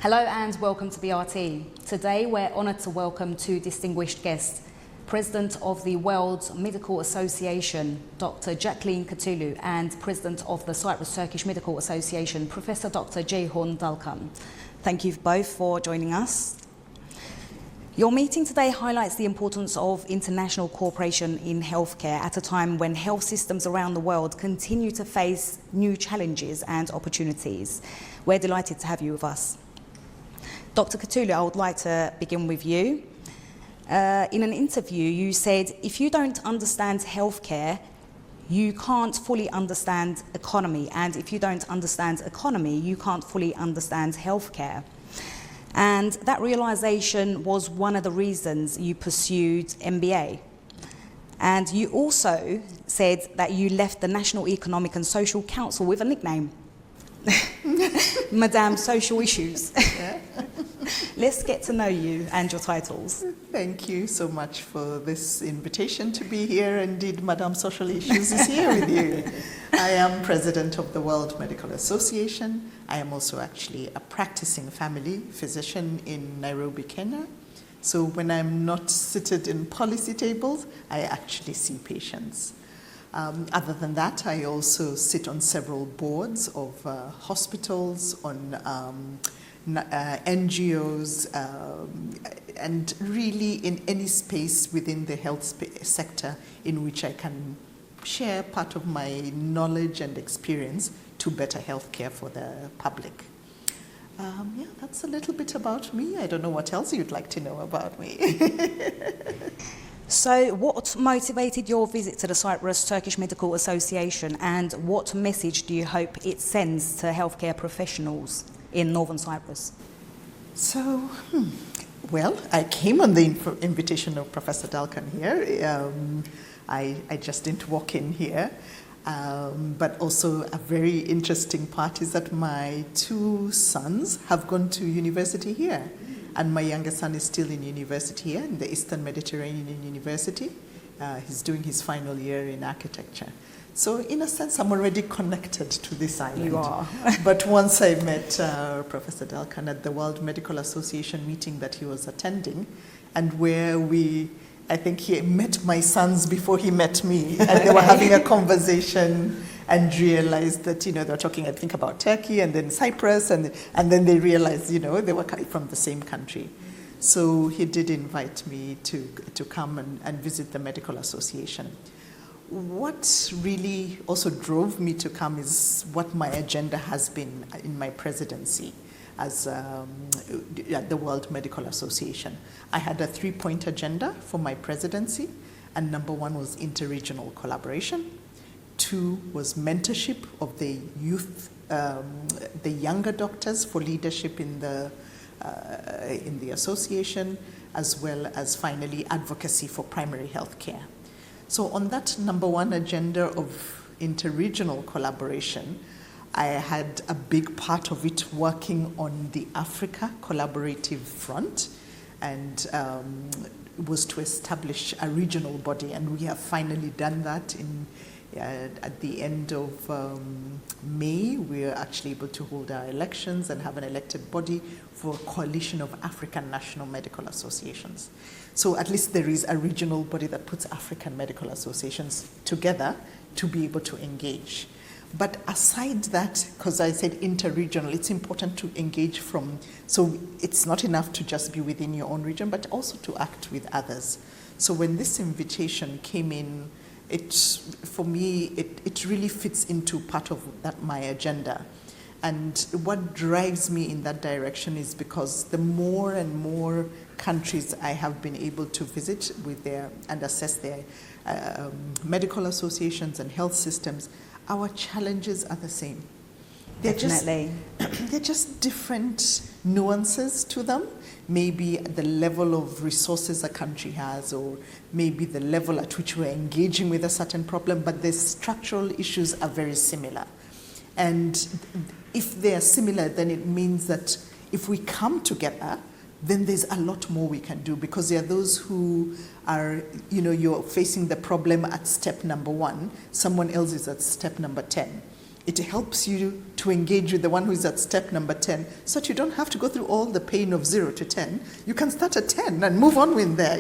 Hello and welcome to BRT. Today we're honoured to welcome two distinguished guests, President of the World Medical Association, Dr. Jacqueline Kitulu, and President of the Cyprus Turkish Medical Association, Professor Dr. Jacqueline. Thank you both for joining us. Your meeting today highlights the importance of international cooperation in healthcare at a time when health systems around the world continue to face new challenges and opportunities. We're delighted to have you with us. Dr. Kitulu, I would like to begin with you. In an interview, you said, if you don't understand healthcare, you can't fully understand economy. And if you don't understand economy, you can't fully understand healthcare. And that realization was one of the reasons you pursued MBA. And you also said that you left the National Economic and Social Council with a nickname. Madame Social Issues. Yeah. Let's get to know you and your titles. Thank you so much for this invitation to be here. Indeed, Madame Social Issues is here with you. I am President of the World Medical Association. I am also actually a practicing family physician in Nairobi, Kenya. So when I'm not seated in policy tables, I actually see patients. Other than that, I also sit on several boards of hospitals, on NGOs, and really in any space within the health sector in which I can share part of my knowledge and experience to better healthcare for the public. Yeah, that's a little bit about me. I don't know what else you'd like to know about me. So what motivated your visit to the Cyprus Turkish Medical Association, and what message do you hope it sends to healthcare professionals in Northern Cyprus? So, well, I came on the invitation of Professor Dalkan here. I just didn't walk in here. But also a very interesting part is that my two sons have gone to university here. And my youngest son is still in university here, in the Eastern Mediterranean University. He's doing his final year in architecture. So in a sense, I'm already connected to this island. You are. But once I met Professor Dalkan at the World Medical Association meeting that he was attending, and where I think he met my sons before he met me, and they were having a conversation and realized that, they were talking, I think, about Turkey and then Cyprus, and then they realized, they were from the same country. So he did invite me to come and visit the Medical Association. What really also drove me to come is what my agenda has been in my presidency as at the World Medical Association. I had a 3-point agenda for my presidency, and number 1 was interregional collaboration. 2 was mentorship of the youth, the younger doctors for leadership in the association, as well as finally advocacy for primary health care. So on that number 1 agenda of interregional collaboration, I had a big part of it working on the Africa collaborative front, and was to establish a regional body, and we have finally done that at the end of May. We are actually able to hold our elections and have an elected body for a coalition of African national medical associations. So at least there is a regional body that puts African medical associations together to be able to engage. But aside that, because I said interregional, it's important to engage so it's not enough to just be within your own region, but also to act with others. So when this invitation came in, for me, it really fits into part of my agenda. And what drives me in that direction is because the more and more countries I have been able to visit and assess their medical associations and health systems, our challenges are the same. Definitely. They're just different nuances to them. Maybe the level of resources a country has, or maybe the level at which we're engaging with a certain problem, but the structural issues are very similar. And if they are similar, then it means that if we come together, then there's a lot more we can do, because there are those who are, you're facing the problem at step number 1, someone else is at step number 10. It helps you to engage with the one who is at step number 10, so that you don't have to go through all the pain of 0 to 10. You can start at 10 and move on with there,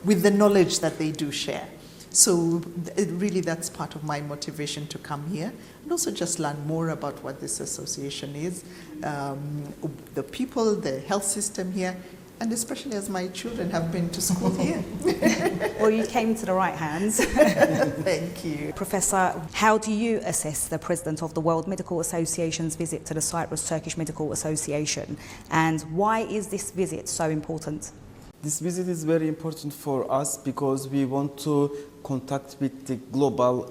with the knowledge that they do share. So really that's part of my motivation to come here and also just learn more about what this association is, the people, the health system here, and especially as my children have been to school here. Well, you came to the right hands. Thank you. Professor, how do you assess the President of the World Medical Association's visit to the Cyprus Turkish Medical Association, and why is this visit so important? This visit is very important for us because we want to contact with the global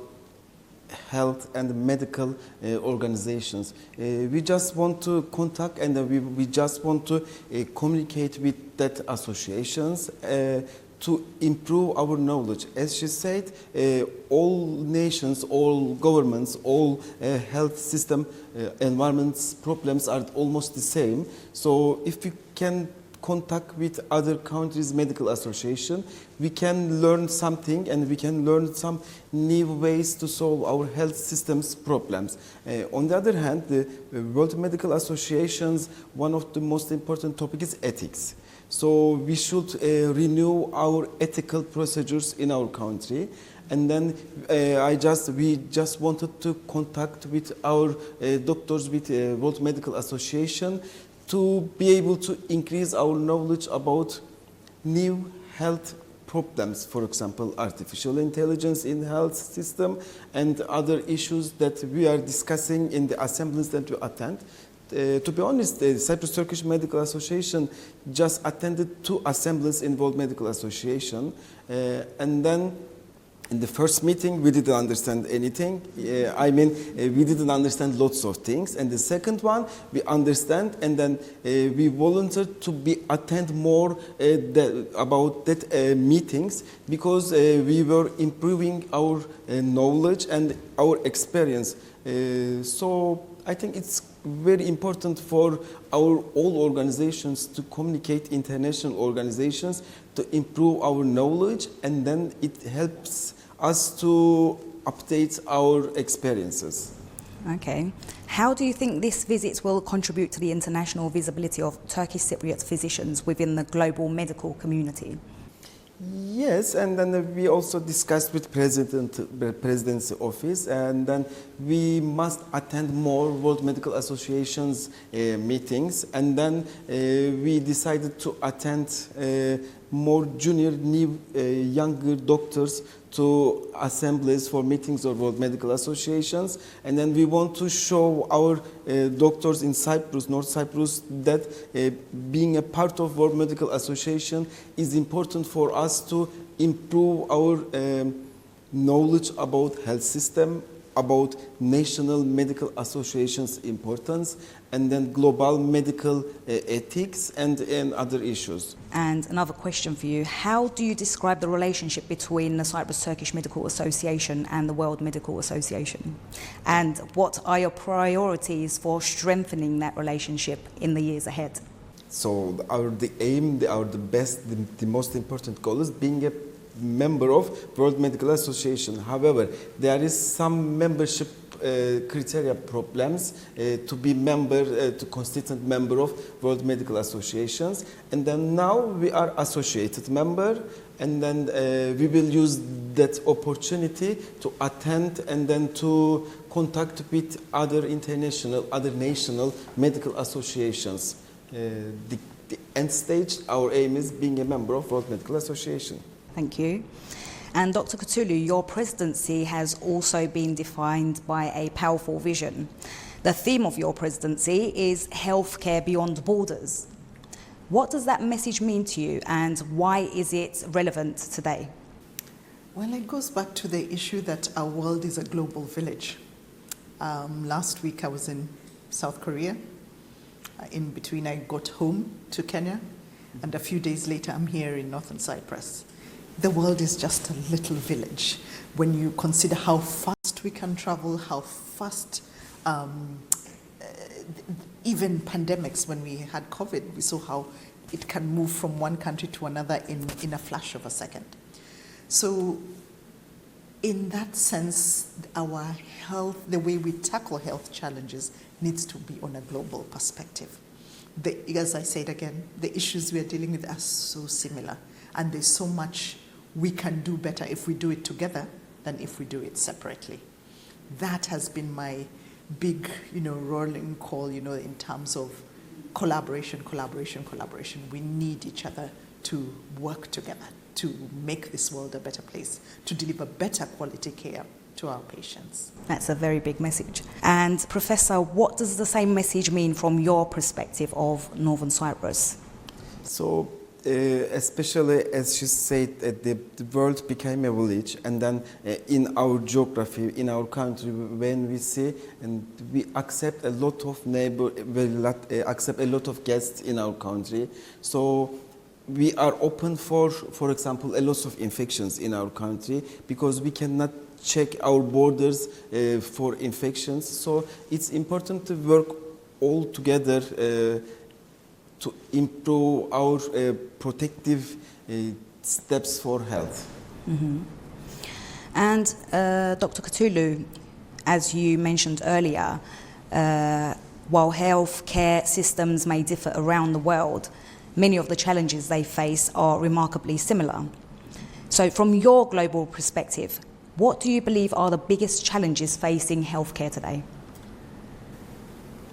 health and medical organizations. We just want to contact and we just want to communicate with that associations to improve our knowledge. As she said, all nations, all governments, all health system, environments problems are almost the same. So if we can contact with other countries' medical association, we can learn something and we can learn some new ways to solve our health system's problems. On the other hand, the World Medical Association's one of the most important topics is ethics. So we should renew our ethical procedures in our country. And then we just wanted to contact with our doctors with World Medical Association to be able to increase our knowledge about new health problems, for example, artificial intelligence in health system and other issues that we are discussing in the assemblies that we attend. To be honest, the Cyprus Turkish Medical Association just attended 2 assemblies in World Medical Association, and then in the first meeting, we didn't understand anything. We didn't understand lots of things. And the second one, we understand, and then we volunteered to attend more about that meetings because we were improving our knowledge and our experience. So I think it's very important for all organizations to communicate, international organizations, to improve our knowledge, and then it helps us to update our experiences. Okay. How do you think this visit will contribute to the international visibility of Turkish Cypriot physicians within the global medical community? Yes, and then we also discussed with Presidency Office, and then we must attend more World Medical Association's meetings, and then we decided to attend more junior, new, younger doctors to assemblies for meetings of World Medical Associations, and then we want to show our doctors in Cyprus, North Cyprus, that being a part of World Medical Association is important for us to improve our knowledge about health system, about national medical associations' importance, and then global medical ethics and other issues. And another question for you, how do you describe the relationship between the Cyprus Turkish Medical Association and the World Medical Association? And what are your priorities for strengthening that relationship in the years ahead? So the aim, the most important goal is being a member of World Medical Association. However, there is some membership criteria problems to be to constituent member of World Medical Associations, and then now we are associated member, and then we will use that opportunity to attend and then to contact with other international, other national medical associations. The end stage, our aim is being a member of World Medical Association. Thank you. And Dr. Kitulu, your presidency has also been defined by a powerful vision. The theme of your presidency is healthcare beyond borders. What does that message mean to you, and why is it relevant today? Well, it goes back to the issue that our world is a global village. Last week I was in South Korea. In between I got home to Kenya, and a few days later I'm here in Northern Cyprus. The world is just a little village. When you consider how fast we can travel, how fast, even pandemics, when we had COVID, we saw how it can move from one country to another in a flash of a second. So in that sense, our health, the way we tackle health challenges needs to be on a global perspective. As I said again, the issues we are dealing with are so similar, and there's so much we can do better if we do it together than if we do it separately. That has been my big, rolling call, in terms of collaboration. We need each other to work together to make this world a better place, to deliver better quality care to our patients. That's a very big message. And Professor, what does the same message mean from your perspective of Northern Cyprus? So, especially as she said, the world became a village, and then in our geography, in our country, when we see and we accept a lot of accept a lot of guests in our country, so we are open for example, a lot of infections in our country because we cannot check our borders for infections. So it's important to work all together to improve our protective steps for health. Mm-hmm. And Dr. Kitulu, as you mentioned earlier, while healthcare systems may differ around the world, many of the challenges they face are remarkably similar. So from your global perspective, what do you believe are the biggest challenges facing healthcare today?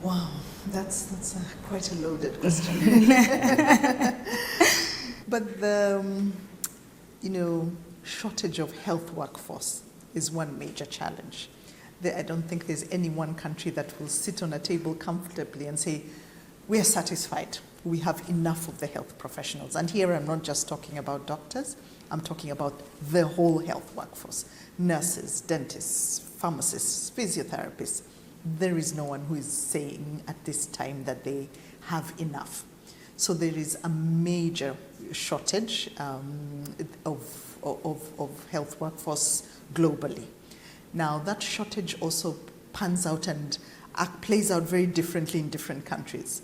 Wow, that's quite a loaded question. But the shortage of health workforce is one major challenge. I don't think there's any one country that will sit on a table comfortably and say, we are satisfied. We have enough of the health professionals. And here I'm not just talking about doctors, I'm talking about the whole health workforce. Nurses, dentists, pharmacists, physiotherapists. There is no one who is saying at this time that they have enough. So there is a major shortage of health workforce globally. Now that shortage also pans out and plays out very differently in different countries.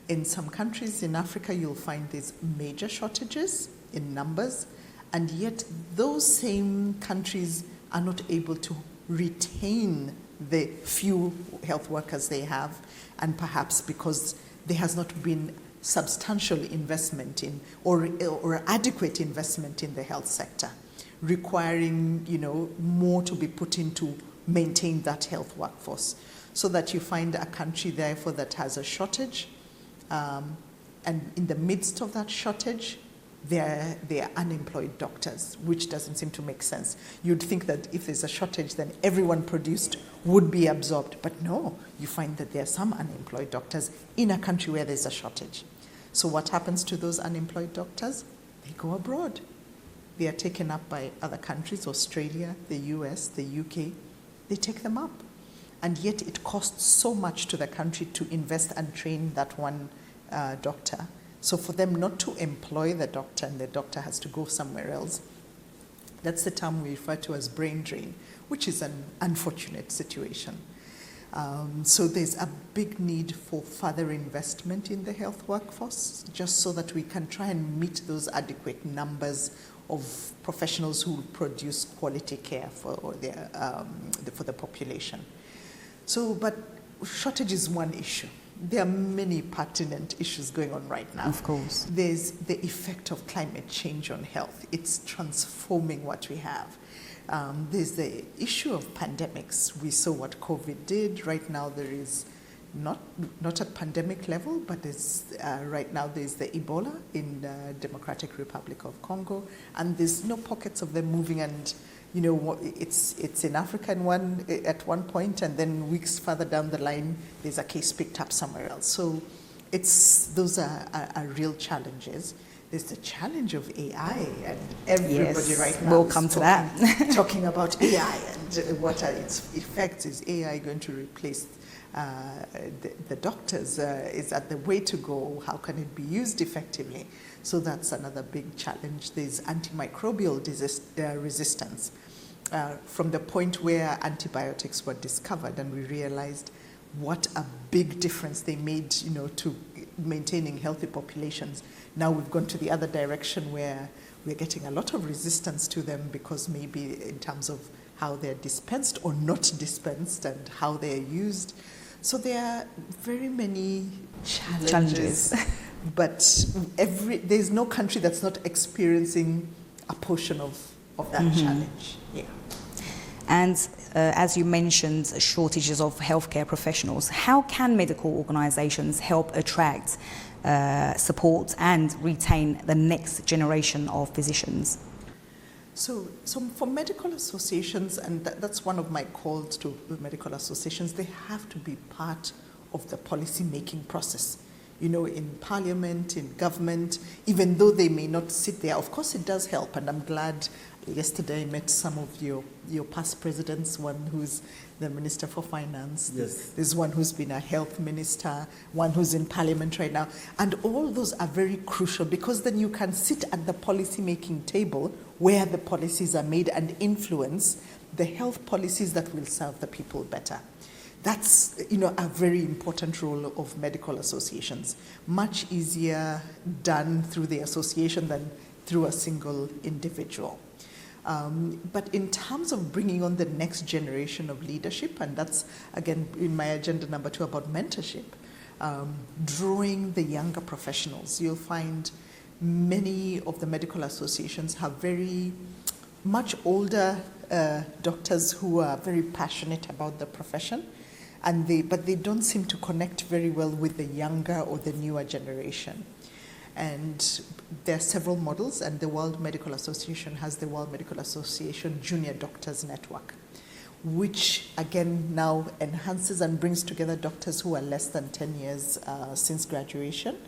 In some countries in Africa, you'll find these major shortages in numbers, and yet those same countries are not able to retain the few health workers they have, and perhaps because there has not been substantial investment in or adequate investment in the health sector, requiring more to be put in to maintain that health workforce, so that you find a country therefore that has a shortage. And in the midst of that shortage, there are unemployed doctors, which doesn't seem to make sense. You'd think that if there's a shortage, then everyone produced would be absorbed. But no, you find that there are some unemployed doctors in a country where there's a shortage. So what happens to those unemployed doctors? They go abroad. They are taken up by other countries, Australia, the US, the UK. They take them up. And yet it costs so much to the country to invest and train that one doctor. So for them not to employ the doctor and the doctor has to go somewhere else, that's the term we refer to as brain drain, which is an unfortunate situation. So there's a big need for further investment in the health workforce, just so that we can try and meet those adequate numbers of professionals who produce quality care for the population. So, but shortage is one issue. There are many pertinent issues going on right now. Of course. There's the effect of climate change on health. It's transforming what we have. There's the issue of pandemics. We saw what COVID did. Right now there is not at pandemic level, but right now there's the Ebola in the Democratic Republic of Congo, and there's no pockets of them moving, and it's in Africa at one point, and then weeks further down the line, there's a case picked up somewhere else. So those are real challenges. There's the challenge of AI, and everybody right now we'll come to that. talking about AI and what are its effects. Is AI going to replace the doctors? Is that the way to go? How can it be used effectively? So that's another big challenge. There's antimicrobial resistance. From the point where antibiotics were discovered and we realized what a big difference they made, to maintaining healthy populations. Now we've gone to the other direction where we're getting a lot of resistance to them because maybe in terms of how they're dispensed or not dispensed, and how they're used. So there are very many challenges. But there's no country that's not experiencing a portion of that challenge. Yeah. And as you mentioned, shortages of healthcare professionals. How can medical organisations help attract, support and retain the next generation of physicians? So for medical associations, and that's one of my calls to medical associations, they have to be part of the policy making process. You know, in parliament, in government, even though they may not sit there. Of course it does help, and I'm glad yesterday I met some of your past presidents, one who's the Minister for Finance, yes. There's one who's been a health minister, one who's in parliament right now, and all those are very crucial, because then you can sit at the policy making table where the policies are made and influence the health policies that will serve the people better. That's, you know, a very important role of medical associations. Much easier done through the association than through a single individual. But in terms of bringing on the next generation of leadership, and that's, again, in my agenda number 2 about mentorship, drawing the younger professionals. You'll find many of the medical associations have very much older doctors who are very passionate about the profession, but they don't seem to connect very well with the younger or the newer generation. And there are several models, and the World Medical Association has the World Medical Association Junior Doctors Network, which again now enhances and brings together doctors who are less than 10 years since graduation,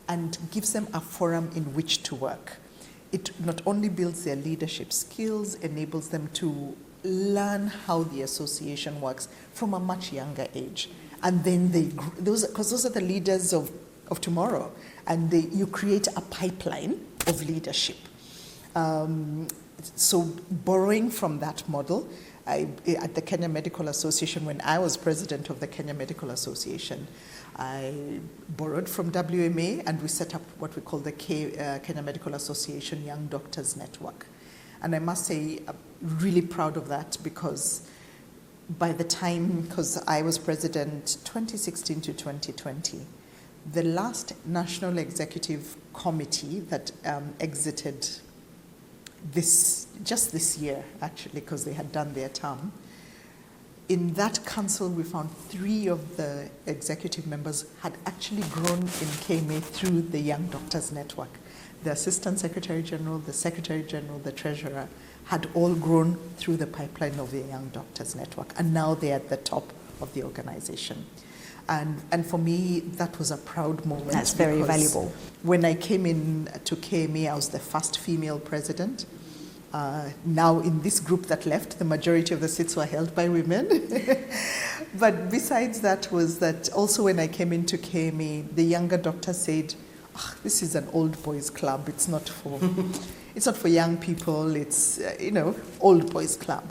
and gives them a forum in which to work. It not only builds their leadership skills, enables them to learn how the association works from a much younger age. And then those are the leaders of tomorrow, and you create a pipeline of leadership. So borrowing from that model, at the Kenya Medical Association, when I was president of the Kenya Medical Association, I borrowed from WMA, and we set up what we call the Kenya Medical Association Young Doctors Network. And I must say, I'm really proud of that, because by the time, because I was president 2016 to 2020, the last National Executive Committee that exited just this year, actually, because they had done their term, in that council we found 3 of the executive members had actually grown in KMA through the Young Doctors Network. The Assistant Secretary General, the Secretary General, the Treasurer had all grown through the pipeline of the Young Doctors Network, and now they're at the top of the organization. And for me, that was a proud moment. That's very valuable. When I came in to KMA, I was the first female president. Now in this group that left, the majority of the seats were held by women. But besides that was that also when I came into KMA, the younger doctor said, this is an old boys club. It's not for young people. It's, old boys club.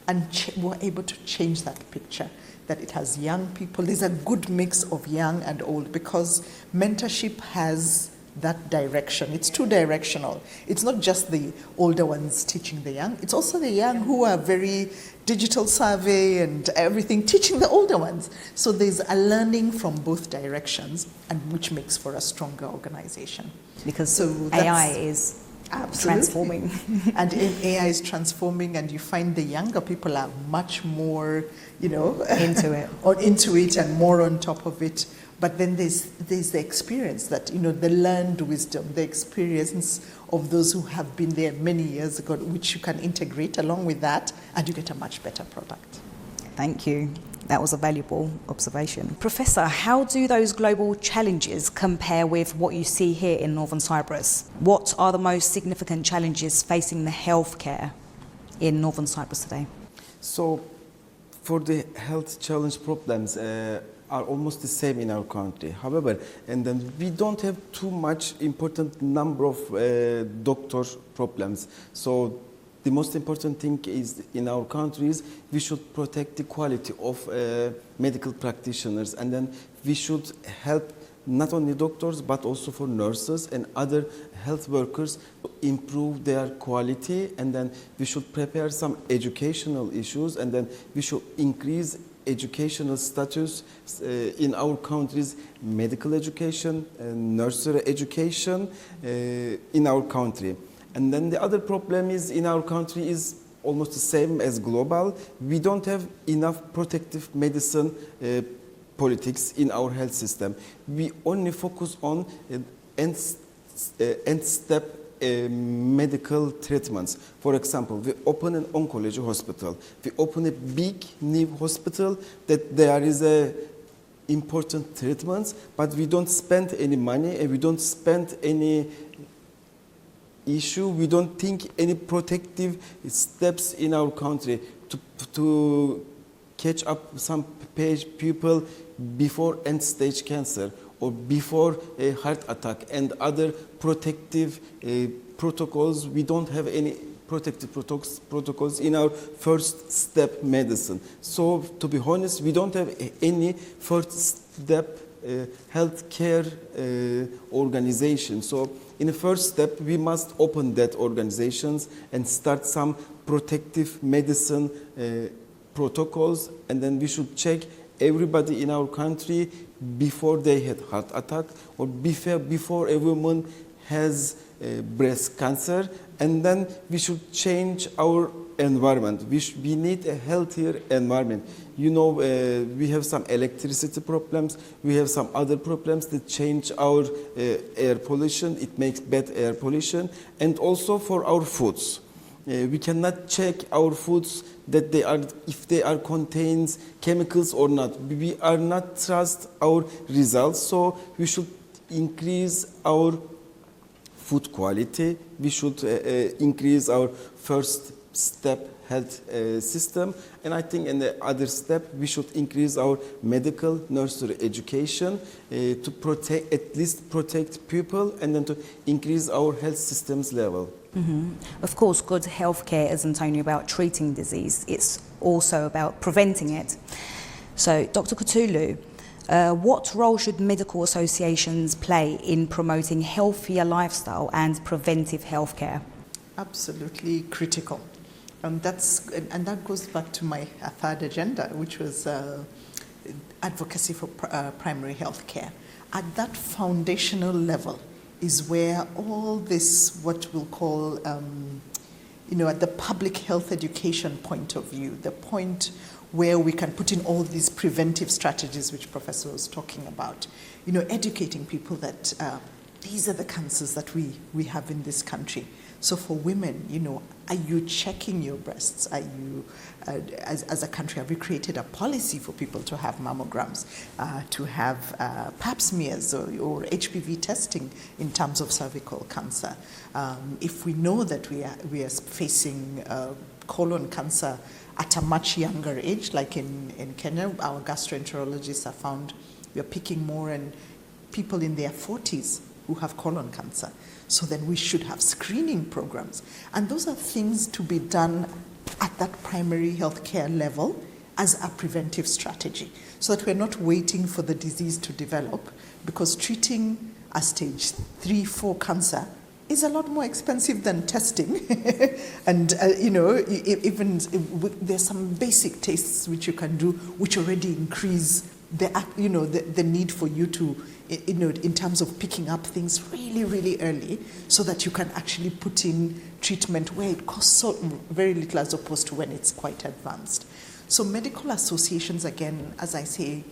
And we were able to change that picture, that it has young people. There's a good mix of young and old, because mentorship has that direction. It's two-directional. It's not just the older ones teaching the young. It's also the young who are very digital savvy and everything, teaching the older ones. So there's a learning from both directions, and which makes for a stronger organization. Because AI is transforming. And AI is transforming, and you find the younger people are much more, into it. Or into it and more on top of it. But then there's the experience that, the learned wisdom, the experience of those who have been there many years ago, which you can integrate along with that, and you get a much better product. Thank you. That was a valuable observation. Professor, how do those global challenges compare with what you see here in Northern Cyprus? What are the most significant challenges facing the healthcare in Northern Cyprus today? So, for the health challenge problems, are almost the same in our country. However, and then we don't have too much important number of doctor problems. So the most important thing is in our countries, we should protect the quality of medical practitioners, and then we should help not only doctors but also for nurses and other health workers to improve their quality, and then we should prepare some educational issues, and then we should increase educational status in our countries, medical education, nursery education in our country. And then the other problem is in our country is almost the same as global. We don't have enough protective medicine politics in our health system. We only focus on end-step medical treatments. For example, we open an oncology hospital. We open a big new hospital that there is a important treatments, but we don't spend any money and we don't spend any issue. We don't think any protective steps in our country to catch up some people before end-stage cancer or before a heart attack and other protective protocols. We don't have any protective protocols in our first step medicine. So to be honest, we don't have any first step healthcare organization. So in the first step, we must open that organizations and start some protective medicine protocols, and then we should check everybody in our country before they had heart attack or before a woman has breast cancer, and then we should change our environment. We need a healthier environment. You know, we have some electricity problems, we have some other problems that change our air pollution, it makes bad air pollution, and also for our foods. We cannot check our foods that if they are contains chemicals or not. We are not trust our results, so we should increase our food quality. We should increase our first step health system, and I think in the other step we should increase our medical nursery education to protect, at least protect people, and then to increase our health systems level. Mm-hmm. Of course, good healthcare isn't only about treating disease, it's also about preventing it. So, Dr. Kitulu, what role should medical associations play in promoting healthier lifestyle and preventive healthcare? Absolutely critical. And that goes back to my third agenda, which was advocacy for primary health care. At that foundational level is where all this, what we'll call, at the public health education point of view, the point where we can put in all these preventive strategies which Professor was talking about, educating people that these are the cancers that we have in this country. So for women, are you checking your breasts? Are you, as a country, have we created a policy for people to have mammograms, to have pap smears or HPV testing in terms of cervical cancer? If we know that we are facing colon cancer at a much younger age, like in Kenya, our gastroenterologists have found we are picking more in people in their 40s who have colon cancer. So then we should have screening programs. And those are things to be done at that primary healthcare level as a preventive strategy, so that we're not waiting for the disease to develop, because treating a stage 3-4 cancer is a lot more expensive than testing. And, even there's some basic tests which you can do which already increase the need for you to, in terms of picking up things really, really early, so that you can actually put in treatment where it costs so very little as opposed to when it's quite advanced. So medical associations, again, as I say,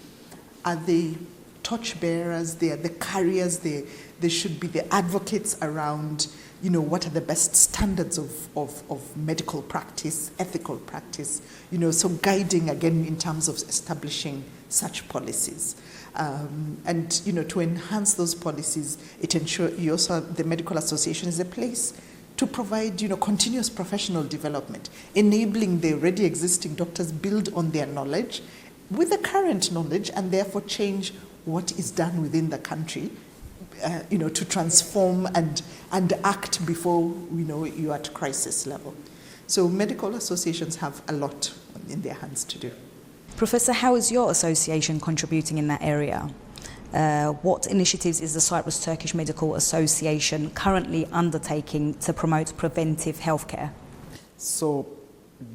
are the torchbearers, they are the carriers, they should be the advocates around, what are the best standards of medical practice, ethical practice, so guiding, again, in terms of establishing such policies. And, to enhance those policies, it ensures the medical association is a place to provide, continuous professional development, enabling the already existing doctors build on their knowledge with the current knowledge, and therefore change what is done within the country, to transform and act before you're at crisis level. So medical associations have a lot in their hands to do. Professor, how is your association contributing in that area? What initiatives is the Cyprus Turkish Medical Association currently undertaking to promote preventive healthcare? So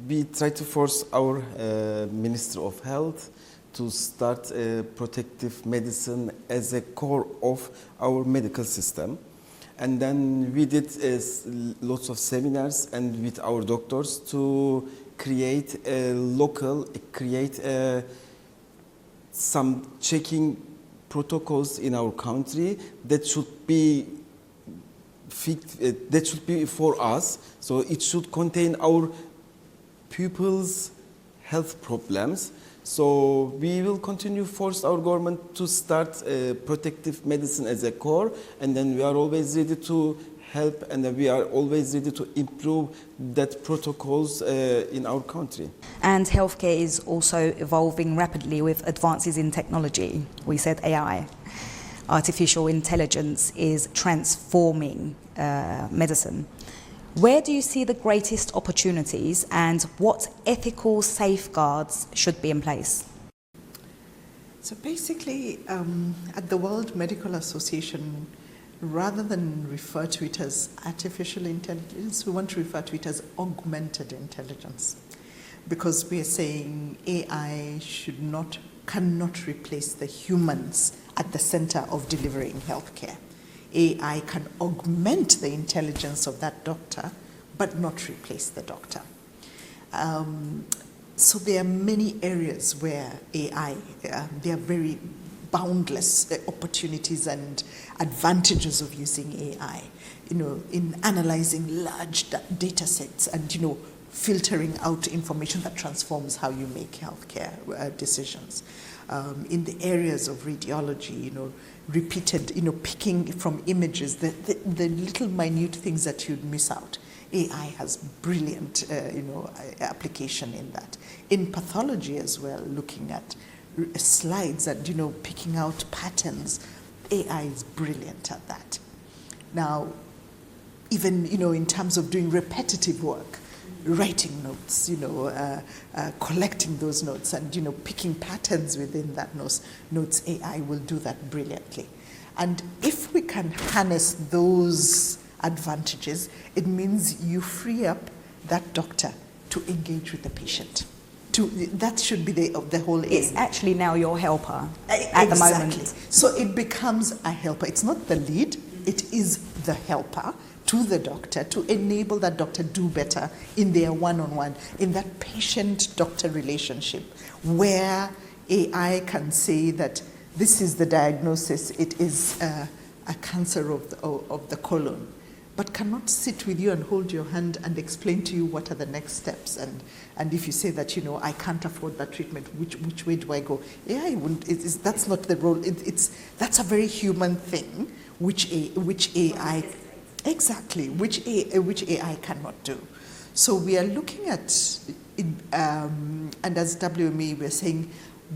we try to force our Minister of Health to start protective medicine as a core of our medical system. And then we did lots of seminars and with our doctors to create some checking protocols in our country that should be for us. So it should contain our people's health problems. So we will continue force our government to start protective medicine as a core, and then we are always ready to help, and we are always ready to improve that protocols in our country. And healthcare is also evolving rapidly with advances in technology. We said AI. Artificial intelligence is transforming medicine. Where do you see the greatest opportunities, and what ethical safeguards should be in place? So basically, at the World Medical Association, rather than refer to it as artificial intelligence, we want to refer to it as augmented intelligence, because we are saying AI cannot replace the humans at the center of delivering healthcare. AI can augment the intelligence of that doctor, but not replace the doctor. So there are many areas where AI, there are very boundless opportunities and advantages of using AI, in analyzing large data sets and, filtering out information that transforms how you make healthcare decisions. In the areas of radiology, repeated, picking from images, the little minute things that you'd miss out. AI has brilliant, application in that. In pathology as well, looking at slides and, picking out patterns, AI is brilliant at that. Now, even, in terms of doing repetitive work, writing notes, collecting those notes and, picking patterns within that notes, AI will do that brilliantly. And if we can harness those advantages, it means you free up that doctor to engage with the patient. That should be the whole aim. It's actually now your helper at the moment. So it becomes a helper. It's not the lead, it is the helper to the doctor to enable that doctor do better in their one-on-one, in that patient-doctor relationship, where AI can say that this is the diagnosis, it is a cancer of the colon, but cannot sit with you and hold your hand and explain to you what are the next steps. And if you say that, I can't afford that treatment, which way do I go? AI wouldn't, that's not the role. That's a very human thing, which AI, exactly, which AI cannot do. So we are looking at, and as WME, we're saying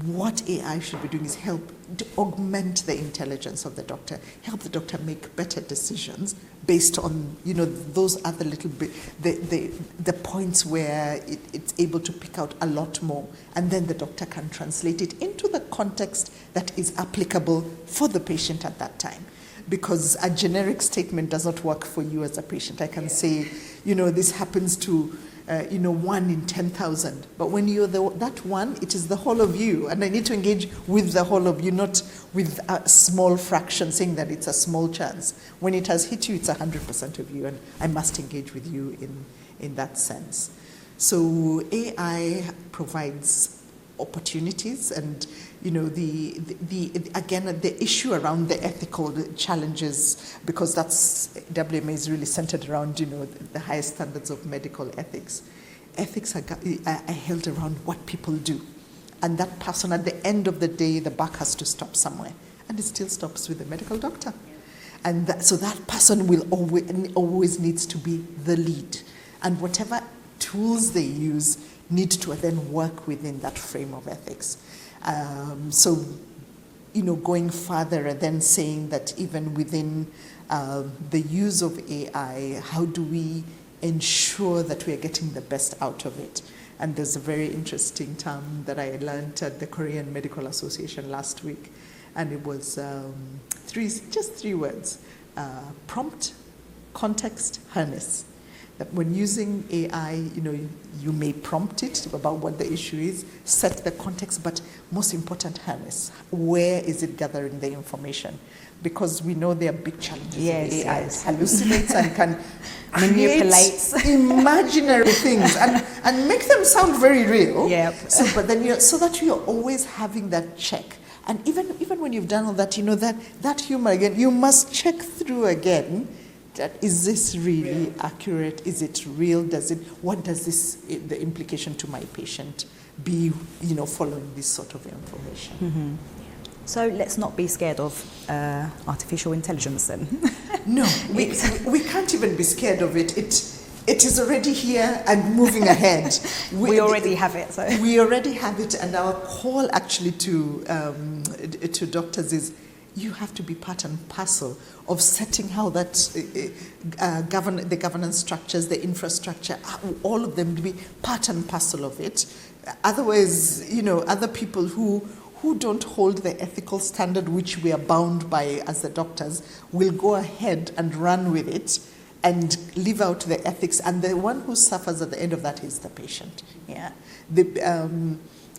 what AI should be doing is help to augment the intelligence of the doctor, help the doctor make better decisions based on, those other little bit, the points where it's able to pick out a lot more, and then the doctor can translate it into the context that is applicable for the patient at that time. Because a generic statement does not work for you as a patient. I can say, this happens to 1 in 10,000. But when you're that one, it is the whole of you. And I need to engage with the whole of you, not with a small fraction saying that it's a small chance. When it has hit you, it's 100% of you. And I must engage with you in that sense. So AI provides opportunities, and the issue around the ethical challenges, because that's WMA is really centered around the highest standards of medical ethics. Ethics are held around what people do, and that person at the end of the day, the buck has to stop somewhere, and it still stops with the medical doctor, and so that person will always needs to be the lead, and whatever tools they use need to then work within that frame of ethics. So, going further and then saying that even within the use of AI, how do we ensure that we are getting the best out of it? And there's a very interesting term that I learned at the Korean Medical Association last week, and it was just three words: prompt, context, harness. That when using AI, you may prompt it about what the issue is, set the context, but most important, harness. Where is it gathering the information? Because we know there are big challenges. Yes, AI yes. hallucinates and can Manipulates. create imaginary things and make them sound very real. Yep. So that you're always having that check. And even when you've done all that, that humor again, you must check through again. Is this really accurate? Is it real? What does the implication to my patient be, following this sort of information? Mm-hmm. So let's not be scared of artificial intelligence then. No, we can't even be scared of it. It is already here and moving ahead. We already have it. So. We already have it, and our call actually to doctors is, you have to be part and parcel of setting how that the governance structures, the infrastructure, all of them to be part and parcel of it. Otherwise, other people who don't hold the ethical standard which we are bound by as the doctors will go ahead and run with it and leave out the ethics, and the one who suffers at the end of that is the patient. Yeah,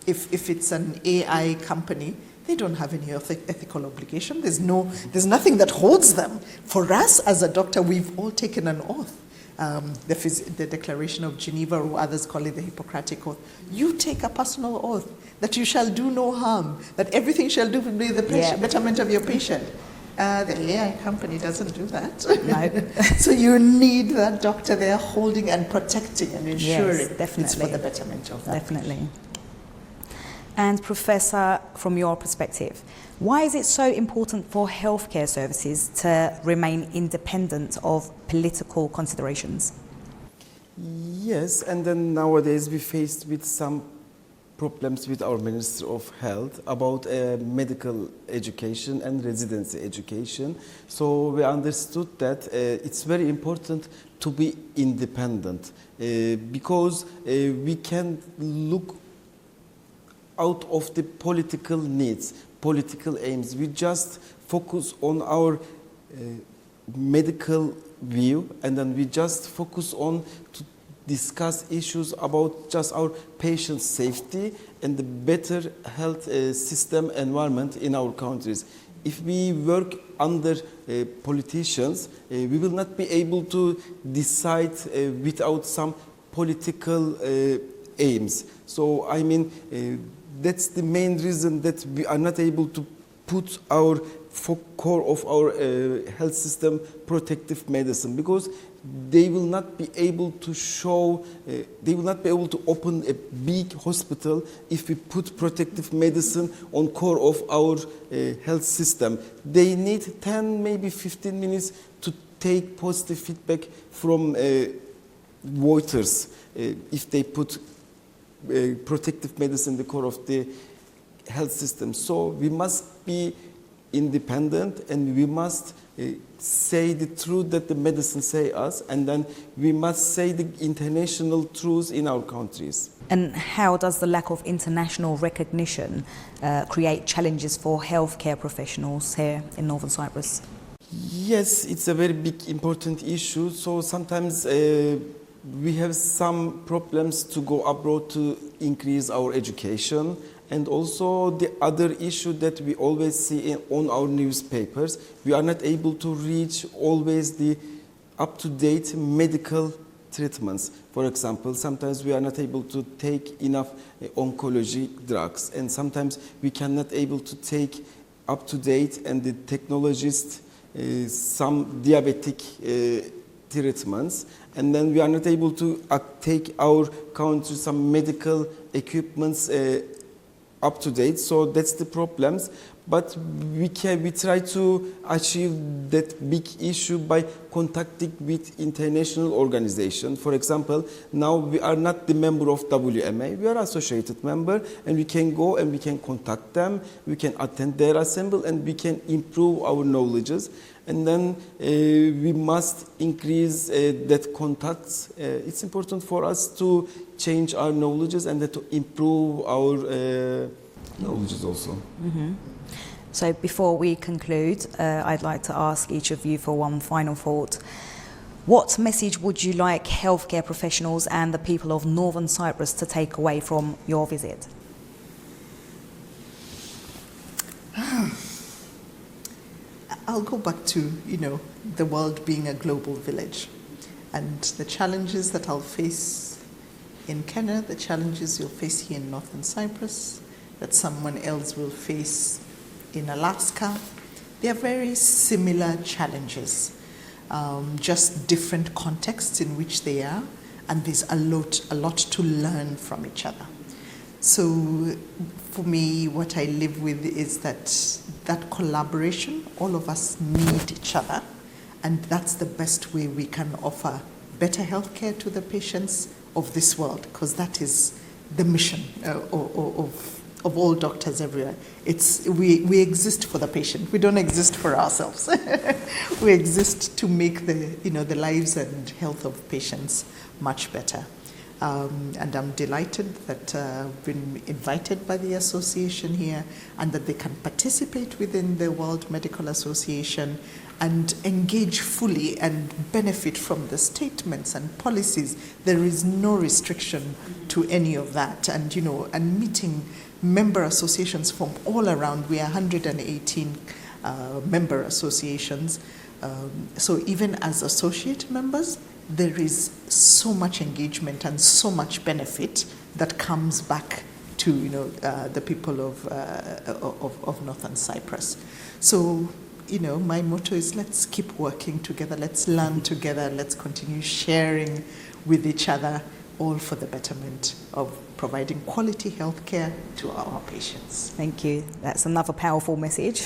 if it's an AI company, they don't have any ethical obligation. There's nothing that holds them. For us as a doctor, we've all taken an oath. The Declaration of Geneva, or others call it the Hippocratic Oath. You take a personal oath that you shall do no harm, that everything shall do for the betterment of your patient. The AI company doesn't do that. No. So you need that doctor there holding and protecting and ensuring it's for the betterment of that. Definitely. And Professor, from your perspective, why is it so important for healthcare services to remain independent of political considerations? Yes, and then nowadays we faced with some problems with our Minister of Health about medical education and residency education. So we understood that it's very important to be independent because we can look out of the political needs, political aims. We just focus on our medical view, and then we just focus on to discuss issues about just our patient safety and the better health system environment in our countries. If we work under politicians, we will not be able to decide without some political aims. So I mean, that's the main reason that we are not able to put our core of our health system protective medicine, because they will not be able to they will not be able to open a big hospital if we put protective medicine on core of our health system. They need 10, maybe 15 minutes to take positive feedback from voters if they put protective medicine in the core of the health system. So we must be independent, and we must say the truth that the medicine say us, and then we must say the international truths in our countries. And how does the lack of international recognition create challenges for healthcare professionals here in Northern Cyprus? Yes, it's a very big important issue. So sometimes we have some problems to go abroad to increase our education. And also the other issue that we always see on our newspapers, we are not able to reach always the up-to-date medical treatments. For example, sometimes we are not able to take enough oncology drugs, and sometimes we cannot able to take up-to-date and the technologist some diabetic treatments, and then we are not able to take our country some medical equipments up to date. So that's the problems. But we try to achieve that big issue by contacting with international organizations. For example, now we are not the member of WMA, we are associated member, and we can go and we can contact them, we can attend their assembly, and we can improve our knowledges. And then we must increase that contacts. It's important for us to change our knowledges and to improve our knowledges also. Mm-hmm. So before we conclude, I'd like to ask each of you for one final thought. What message would you like healthcare professionals and the people of Northern Cyprus to take away from your visit? I'll go back to, the world being a global village and the challenges that I'll face in Kenya, the challenges you'll face here in Northern Cyprus, that someone else will face in Alaska. They are very similar challenges, just different contexts in which they are, and there's a lot to learn from each other. So for me, what I live with is that collaboration, all of us need each other, and that's the best way we can offer better healthcare to the patients of this world, because that is the mission of all doctors everywhere. We exist for the patient. We don't exist for ourselves. We exist to make the lives and health of patients much better. And I'm delighted that I've been invited by the association here and that they can participate within the World Medical Association and engage fully and benefit from the statements and policies. There is no restriction to any of that. And meeting member associations from all around. We are 118 member associations. So even as associate members, there is so much engagement and so much benefit that comes back to the people of Northern Cyprus. So my motto is let's keep working together, let's learn together, let's continue sharing with each other, all for the betterment of providing quality healthcare to our patients. Thank you. That's another powerful message.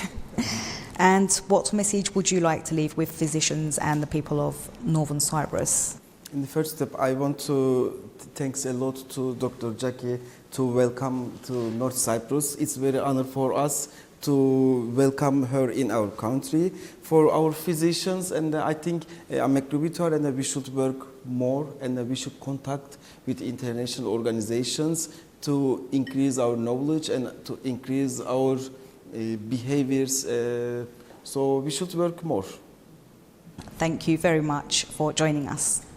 And what message would you like to leave with physicians and the people of Northern Cyprus? In the first step, I want to thanks a lot to Dr. Jackie to welcome to North Cyprus. It's very honor for us to welcome her in our country. For our physicians, and I think I'm agree with her, and we should work more, and we should contact with international organizations to increase our knowledge and to increase our behaviors, so we should work more. Thank you very much for joining us.